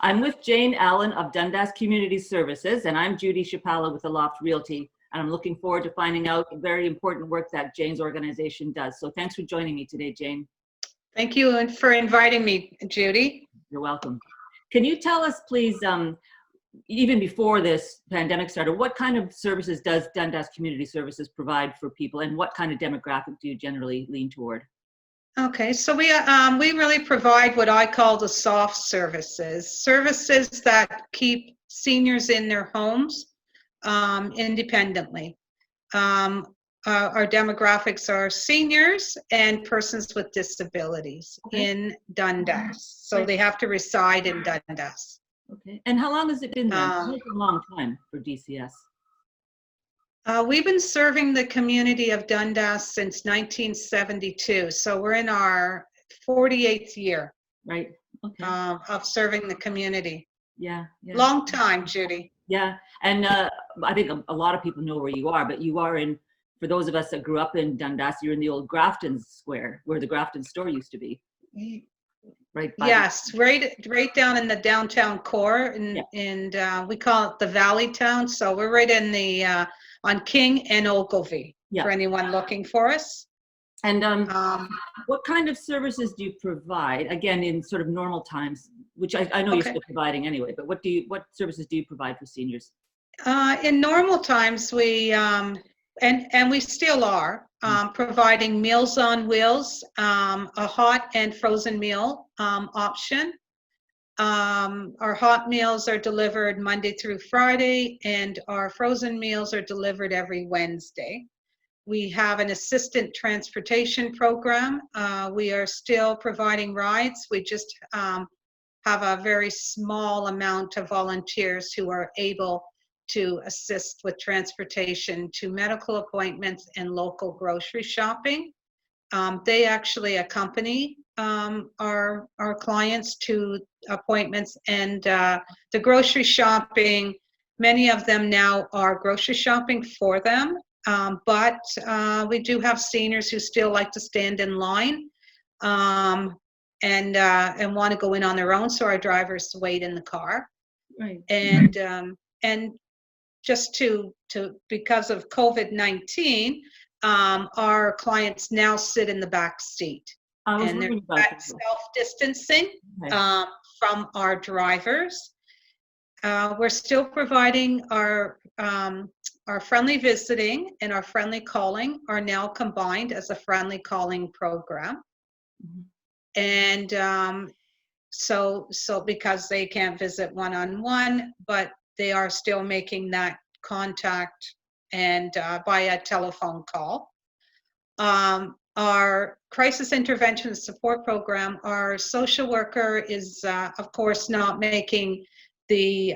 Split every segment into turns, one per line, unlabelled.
I'm with Jane Allen of Dundas Community Services, and I'm Judy Chapala with the Loft Realty. And I'm looking forward to finding out very important work that Jane's organization does. So thanks for joining me today, Jane.
Thank you for inviting me, Judy.
You're welcome. Can you tell us, please, even before this pandemic started, what kind of services does Dundas Community Services provide for people, and what kind of demographic do you generally lean toward?
Okay, so we really provide what I call the soft services that keep seniors in their homes independently. Our demographics are seniors and persons with disabilities in Dundas. So they have to reside in Dundas.
Okay. And how long has it been then? It's a long time for DCS.
We've been serving the community of Dundas since 1972. So we're in our 48th year.
Right. Okay.
Of serving the community.
Yeah.
Long time, Judy.
Yeah. And I think a lot of people know where you are, but you are in, for those of us that grew up in Dundas, you're in the old Grafton Square where the Grafton store used to be. Right.
Yes, right down in the downtown core, and we call it the Valley Town. So we're right in the on King and Ogilvie for anyone looking for us.
And what kind of services do you provide? Again, in sort of normal times, which I know you're still providing anyway. But what services do you provide for seniors?
In normal times, we and we still are providing Meals on Wheels, a hot and frozen meal option. Our hot meals are delivered Monday through Friday, and our frozen meals are delivered every Wednesday. We have an assistant transportation program. We are still providing rides. We just have a very small amount of volunteers who are able to assist with transportation to medical appointments and local grocery shopping. They actually accompany our clients to appointments, and the grocery shopping, many of them now are grocery shopping for them, but we do have seniors who still like to stand in line and want to go in on their own, so our drivers wait in the car.
Right.
And just because of COVID-19, our clients now sit in the back seat, and they're self-distancing from our drivers. We're still providing our friendly visiting and our friendly calling are now combined as a friendly calling program. And so because they can't visit one-on-one, but they are still making that contact and by a telephone call. Our crisis intervention support program, our social worker is, of course, not making the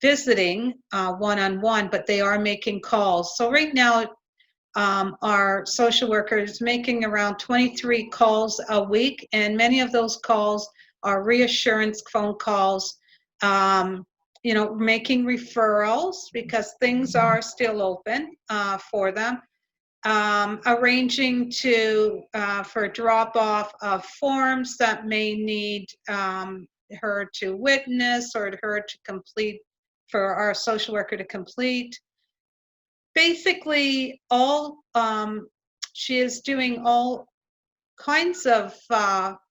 visiting one-on-one, but they are making calls. So right now, our social worker is making around 23 calls a week, and many of those calls are reassurance phone calls, making referrals because things are still open for them, arranging for drop-off of forms that may need her to witness or her to complete, for our social worker to complete. Basically, she is doing all kinds of,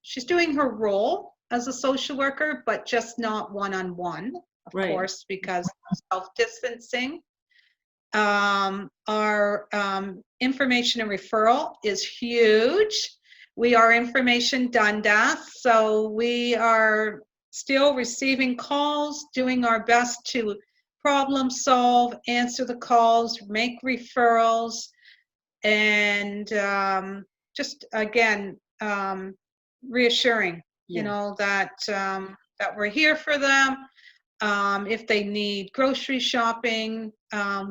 she's doing her role as a social worker, but just not one-on-one, of course, because of self-distancing. Our information and referral is huge. We are Information Dundas, so we are still receiving calls, doing our best to problem solve, answer the calls, make referrals, and just again reassuring, that we're here for them. If they need grocery shopping,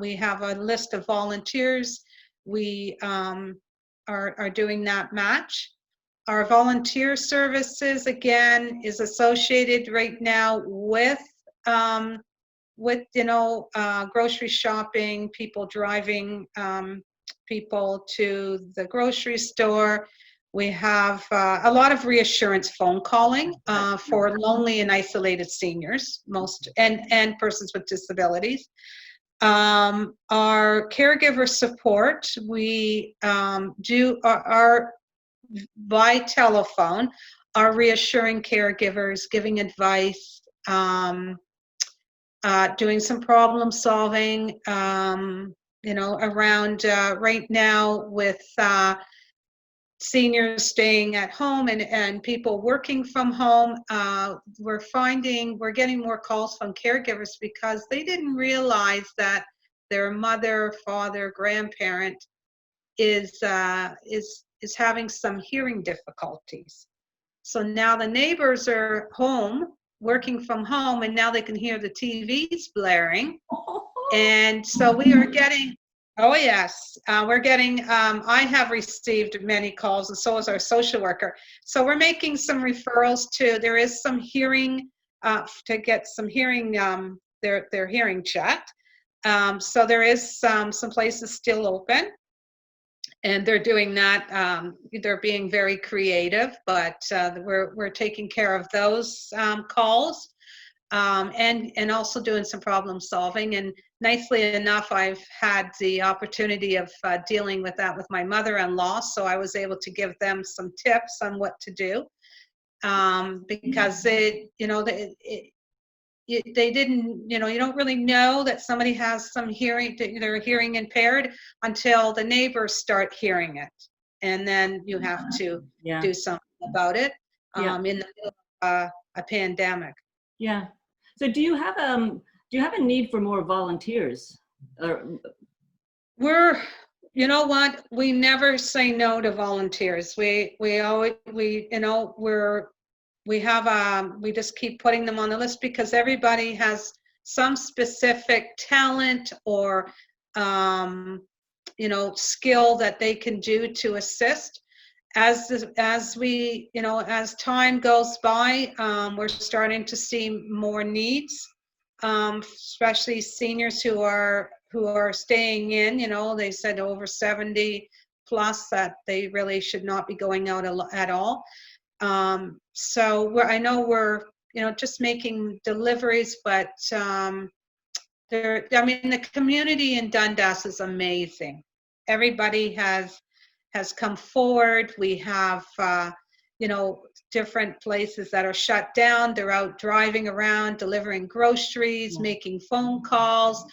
we have a list of volunteers. We are doing that match. Our volunteer services, again, is associated right now with grocery shopping, people driving people to the grocery store. We have a lot of reassurance phone calling for lonely and isolated seniors, and persons with disabilities. Our caregiver support, we do our by telephone, are reassuring caregivers, giving advice, doing some problem solving, around right now with seniors staying at home and people working from home. We're getting more calls from caregivers because they didn't realize that their mother, father, grandparent is having some hearing difficulties. So now the neighbors are home, working from home, and now they can hear the TVs blaring. And so we are getting, oh yes, we're getting, I have received many calls, and so is our social worker. So we're making some referrals there is some hearing, to get some hearing, their hearing checked. So there is some places still open. And they're doing that. They're being very creative, but we're taking care of those calls, and also doing some problem solving. And nicely enough, I've had the opportunity of dealing with that with my mother-in-law, so I was able to give them some tips on what to do, because they didn't, you don't really know that somebody has some hearing, they're hearing impaired until the neighbors start hearing it. And then you have to do something about it in the middle of a pandemic.
Yeah. So do you have a need for more volunteers?
You know what? We never say no to volunteers. We just keep putting them on the list because everybody has some specific talent or skill that they can do to assist. As time goes by, we're starting to see more needs, especially seniors who are staying in. They said over 70 plus that they really should not be going out at all. So I know we're just making deliveries, but the community in Dundas is amazing. Everybody has come forward. We have different places that are shut down. They're out driving around, delivering groceries, making phone calls,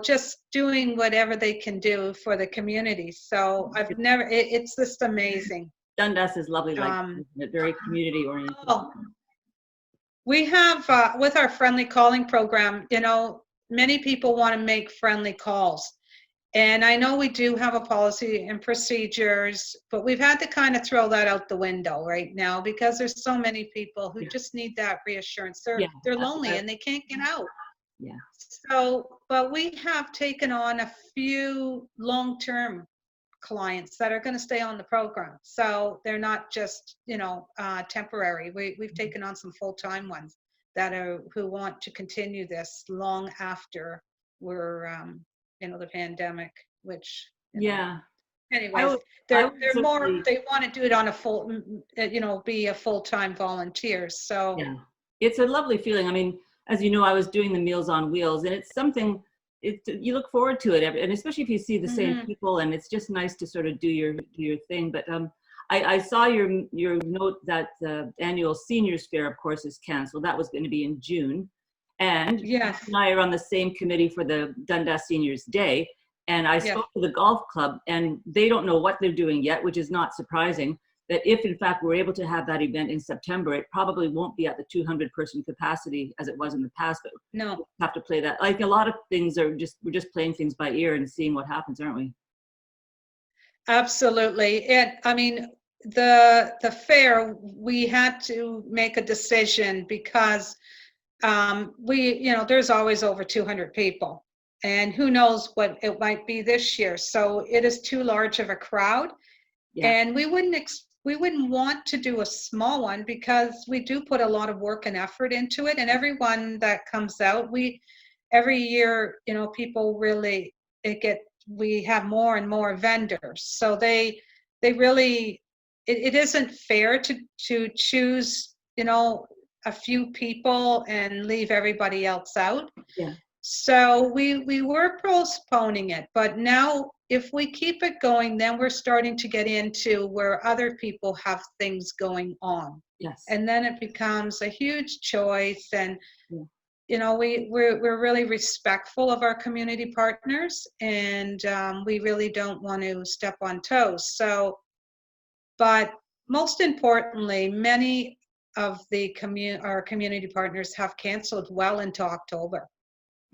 just doing whatever they can do for the community. So it's just amazing.
Dundas is lovely, very community oriented.
We have, with our friendly calling program, many people want to make friendly calls. And I know we do have a policy and procedures, but we've had to kind of throw that out the window right now because there's so many people who just need that reassurance. They're lonely and they can't get out.
Yeah.
So, but we have taken on a few long-term clients that are going to stay on the program. So they're not just, temporary. We've taken on some full-time ones who want to continue this long after we're, the pandemic, which, anyways, they want to do it on a full, be a full-time volunteer. So
yeah, it's a lovely feeling. I mean, as you know, I was doing the Meals on Wheels, and it's something, you look forward to it, and especially if you see the same people, and it's just nice to sort of do your thing. But I saw your note that the annual seniors fair, of course, is canceled. That was going to be in June, and
yes,
and I are on the same committee for the Dundas Seniors Day, and I spoke to the golf club, and they don't know what they're doing yet, which is not surprising. That if in fact we're able to have that event in September, it probably won't be at the 200-person capacity as it was in the past, but
no,
we'll have to play that. Like a lot of things we're just playing things by ear and seeing what happens, aren't we?
Absolutely. And I mean, the fair, we had to make a decision because there's always over 200 people, and who knows what it might be this year. So it is too large of a crowd. Yeah. And we wouldn't want to do a small one because we do put a lot of work and effort into it. And everyone that comes out, every year, people really, we have more and more vendors. So they they really, it isn't fair to choose, you know, a few people and leave everybody else out.
Yeah.
So we were postponing it, but now if we keep it going, then we're starting to get into where other people have things going on.
Yes.
And then it becomes a huge choice. And,
Yeah.
you know, we're really respectful of our community partners, and we really don't want to step on toes. So, but most importantly, many of the our community partners have canceled well into October.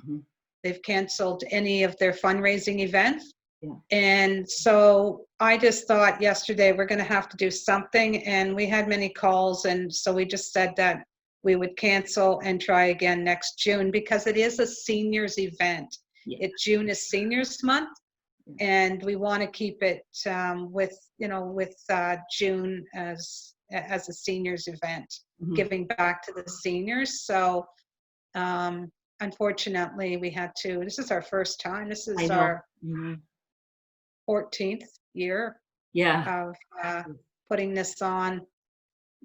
Mhm.
They've canceled any of their fundraising events.
Yeah.
And so I just thought yesterday we're going to have to do something, and we had many calls, and so we just said that we would cancel and try again next June, because it is a seniors event.
Yeah.
June is Seniors Month,
Yeah.
and we want to keep it with, you know, with June as a seniors event,
Mhm.
giving back to the seniors. So unfortunately, we had to. This is our first time. This
I
is
know.
our
Mhm.
14th year
Yeah.
of putting this on.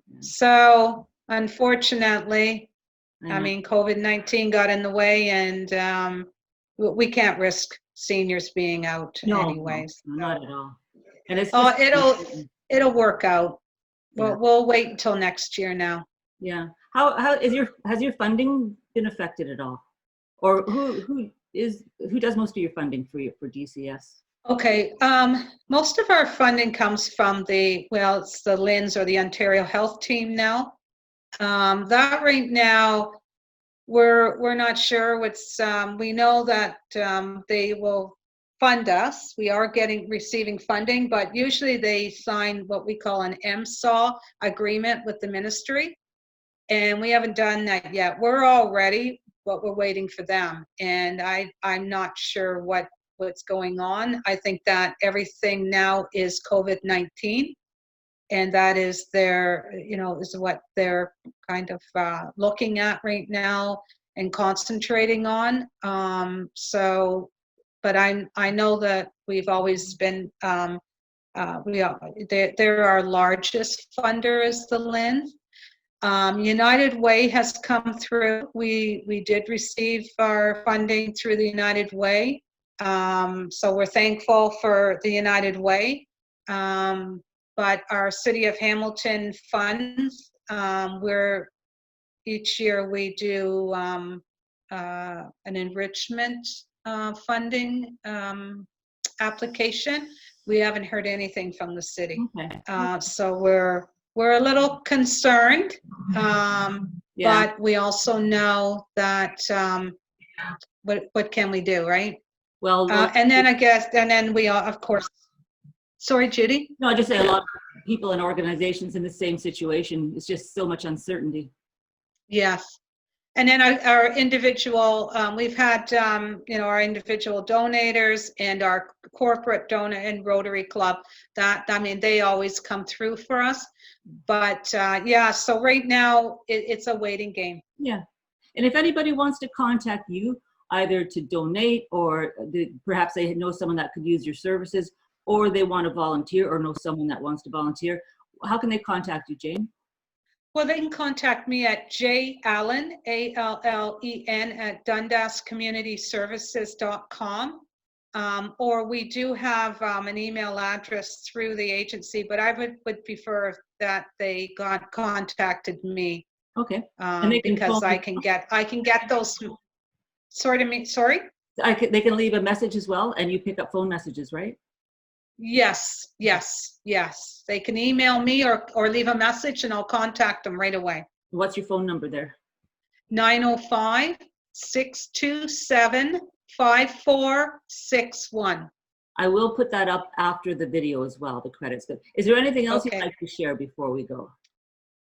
Yeah.
So unfortunately,
I
I
know.
mean, COVID-19 got in the way, and we can't risk seniors being out
No,
anyways.
no, not at all. And it's
Oh,
just
it'll work out.
yeah.
We'll wait until next year now.
Yeah. How has your funding been affected at all? Or who does most of your funding for DCS?
Okay, most of our funding comes from it's the LHINs, or the Ontario Health Team now. That right now, we're not sure what's, we know that they will fund us. We are receiving funding, but usually they sign what we call an MSAW agreement with the ministry, and we haven't done that yet. We're all ready, but we're waiting for them, and I'm not sure what's going on. I think that everything now is COVID-19, and that is is what they're kind of looking at right now and concentrating on. But I know that we've always been, they're our largest funder is the LHIN. United Way has come through. We did receive our funding through the United Way. So we're thankful for the United Way. But our City of Hamilton funds, each year we do an enrichment funding application. We haven't heard anything from the city.
Okay.
So we're a little concerned,
Yeah.
but we also know that what can we do, right?
Well,
And then I guess, and then we are, of course. Sorry, Judy.
no, I just say a lot of people and organizations in the same situation. It's just so much uncertainty.
Yes. And then our individual, we've had, our individual donators and our corporate donor and Rotary Club, they always come through for us. But so right now it's a waiting game.
Yeah. And if anybody wants to contact you, either to donate or perhaps they know someone that could use your services, or they want to volunteer or know someone that wants to volunteer, how can they contact you, Jane?
Well, they can contact me atjallen, ALLEN, at dundascommunityservices.com. Or we do have an email address through the agency, but I would prefer that they contacted me.
Okay.
Because I can get those. Sorry.
They can leave a message as well, and you pick up phone messages, right?
Yes. They can email me or leave a message, and I'll contact them right away.
What's your phone number there?
905-627-5461.
I will put that up after the video as well, the credits. But is there anything else you'd like to share before we go?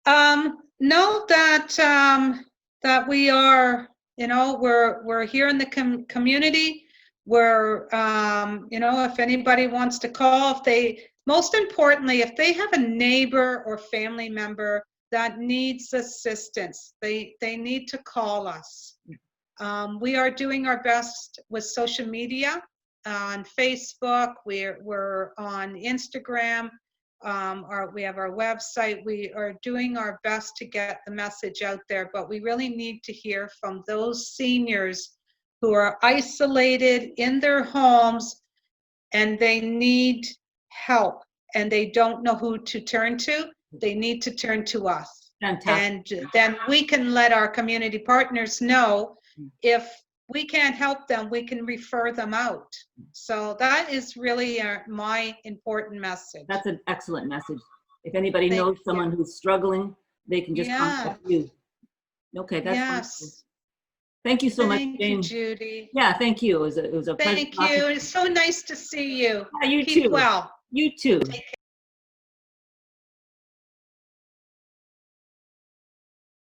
No, that we are, we're here in the community. We're, if anybody wants to call, most importantly, if they have a neighbor or family member that needs assistance, they need to call us. We are doing our best with social media. on Facebook. We're on Instagram. We have our website. We are doing our best to get the message out there, but we really need to hear from those seniors who are isolated in their homes and they need help and they don't know who to turn to. They need to turn to us.
Fantastic.
And then we can let our community partners know if we can't help them, we can refer them out. So that is really my important message.
That's an excellent message. If anybody
Thank
knows
you.
someone who's struggling, they can just contact you. Okay, that's wonderful.
Yes.
Thank you so much,
Thank you,
Jane.
Judy.
Yeah, thank you. It was a pleasure.
Thank you. It's so nice to see you.
Yeah, you
Keep
too.
well.
You too.
Take care.